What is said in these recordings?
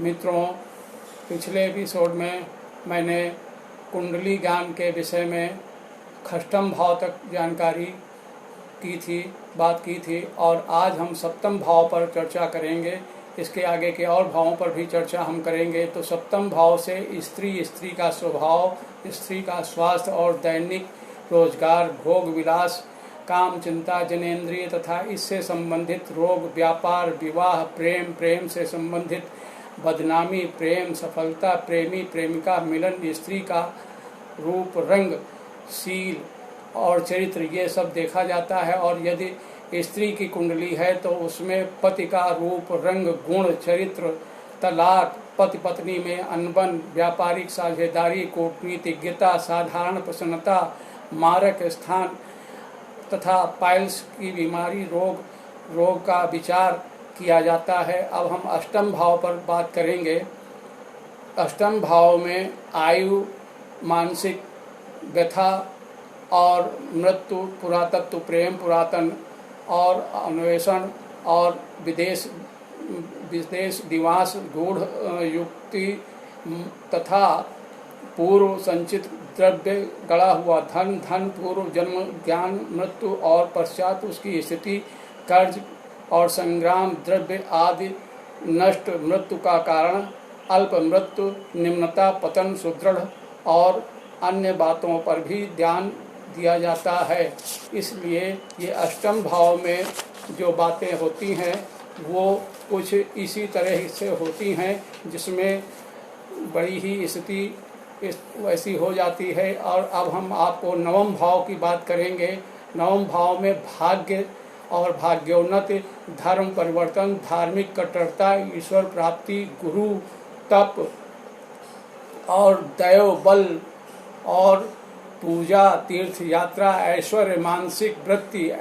मित्रों, पिछले एपिसोड में मैंने कुंडली ज्ञान के विषय में अष्टम भाव तक जानकारी बात की थी और आज हम सप्तम भाव पर चर्चा करेंगे। इसके आगे के और भावों पर भी चर्चा हम करेंगे। तो सप्तम भाव से स्त्री का स्वभाव, स्त्री का स्वास्थ्य और दैनिक रोजगार, भोग विलास, काम, चिंता, जनेंद्रिय तथा इससे संबंधित रोग, व्यापार, विवाह, प्रेम से संबंधित बदनामी, प्रेम सफलता, प्रेमी प्रेमिका मिलन, स्त्री का रूप, रंग, शील और चरित्र, ये सब देखा जाता है। और यदि स्त्री की कुंडली है तो उसमें पति का रूप, रंग, गुण, चरित्र, तलाक, पति पत्नी में अनबन, व्यापारिक साझेदारी, कूटनीतिज्ञता, साधारण प्रसन्नता, मारक स्थान तथा पाइल्स की बीमारी, रोग का विचार किया जाता है। अब हम अष्टम भाव पर बात करेंगे। अष्टम भाव में आयु, मानसिक व्यथा और मृत्यु, पुरातत्व, प्रेम, पुरातन और अन्वेषण और विदेश निवास, गूढ़ युक्ति तथा पूर्व संचित द्रव्य, गड़ा हुआ धन, पूर्व जन्म ज्ञान, मृत्यु और पश्चात उसकी स्थिति, कर्ज और संग्राम, द्रव्य आदि नष्ट, मृत्यु का कारण, अल्प मृत्यु, निम्नता, पतन, सुदृढ़ और अन्य बातों पर भी ध्यान दिया जाता है। इसलिए ये अष्टम भाव में जो बातें होती हैं वो कुछ इसी तरह से होती हैं, जिसमें बड़ी ही स्थिति वैसी हो जाती है। और अब हम आपको नवम भाव की बात करेंगे। नवम भाव में भाग्य और भाग्योन्नति, धर्म परिवर्तन, धार्मिक कट्टरता, ईश्वर प्राप्ति, गुरु, तप और दैव बल और पूजा, तीर्थ यात्रा, ऐश्वर्य, मानसिक वृत्ति,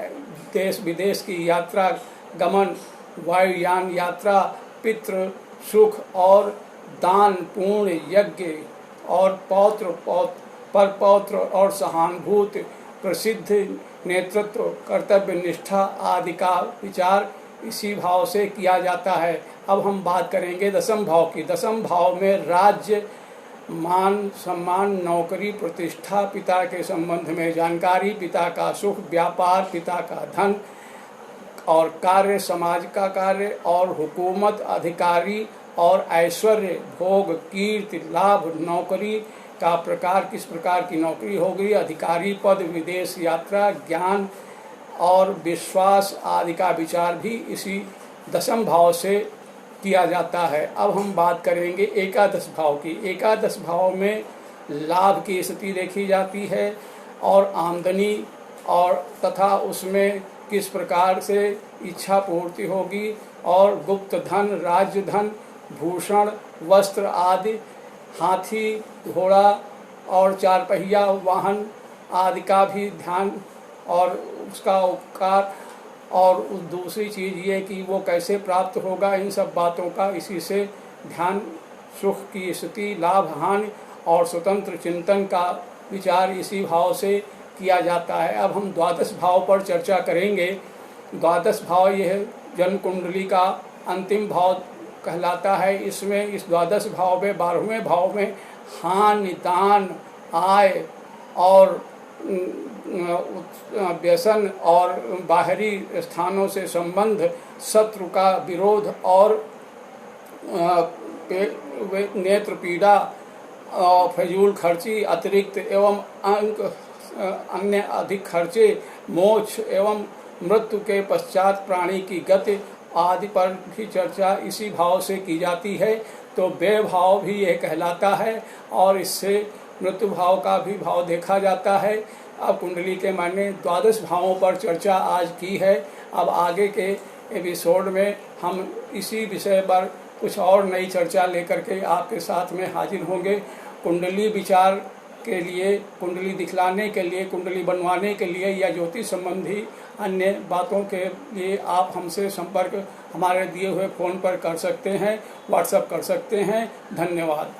देश विदेश की यात्रा, गमन, वायुयान यात्रा, पितृ सुख और दान, पुण्य, यज्ञ और परपौत्र और सहानुभूति, प्रसिद्ध, नेतृत्व, कर्तव्य निष्ठा आदि का विचार इसी भाव से किया जाता है। अब हम बात करेंगे दसम भाव की। दसम भाव में राज्य, मान सम्मान, नौकरी, प्रतिष्ठा, पिता के संबंध में जानकारी, पिता का सुख, व्यापार, पिता का धन और कार्य, समाज का कार्य और हुकूमत, अधिकारी और ऐश्वर्य, भोग, कीर्ति, लाभ, नौकरी का प्रकार, किस प्रकार की नौकरी होगी, अधिकारी पद, विदेश यात्रा, ज्ञान और विश्वास आदि का विचार भी इसी दसम भाव से किया जाता है। अब हम बात करेंगे एकादश भाव की। एकादश भाव में लाभ की स्थिति देखी जाती है और आमदनी और तथा उसमें किस प्रकार से इच्छा पूर्ति होगी और गुप्त धन, राज्य धन, भूषण, वस्त्र आदि, हाथी, घोड़ा और चार पहिया वाहन आदि का भी ध्यान और उसका उपकार, और दूसरी चीज़ ये कि वो कैसे प्राप्त होगा, इन सब बातों का इसी से ध्यान, सुख की स्थिति, लाभ, हानि और स्वतंत्र चिंतन का विचार इसी भाव से किया जाता है। अब हम द्वादश भाव पर चर्चा करेंगे। द्वादश भाव यह जन्म कुंडली का अंतिम भाव कहलाता है। इसमें इस द्वादश भाव में 12वें भाव में हानि, दान, आय और व्यसन और बाहरी स्थानों से संबंध, शत्रु का विरोध और नेत्र पीड़ा, फजूल खर्ची, अतिरिक्त एवं अन्य अधिक खर्चे, मोक्ष एवं मृत्यु के पश्चात प्राणी की गति आदि पर भी चर्चा इसी भाव से की जाती है। तो व्यय भाव भी यह कहलाता है और इससे मृत्यु भाव का भी भाव देखा जाता है। अब कुंडली के मैंने द्वादश भावों पर चर्चा आज की है। अब आगे के एपिसोड में हम इसी विषय पर कुछ और नई चर्चा लेकर के आपके साथ में हाजिर होंगे। कुंडली विचार के लिए, कुंडली दिखलाने के लिए, कुंडली बनवाने के लिए या ज्योतिष संबंधी अन्य बातों के लिए आप हमसे संपर्क हमारे दिए हुए फ़ोन पर कर सकते हैं, व्हाट्सएप कर सकते हैं। धन्यवाद।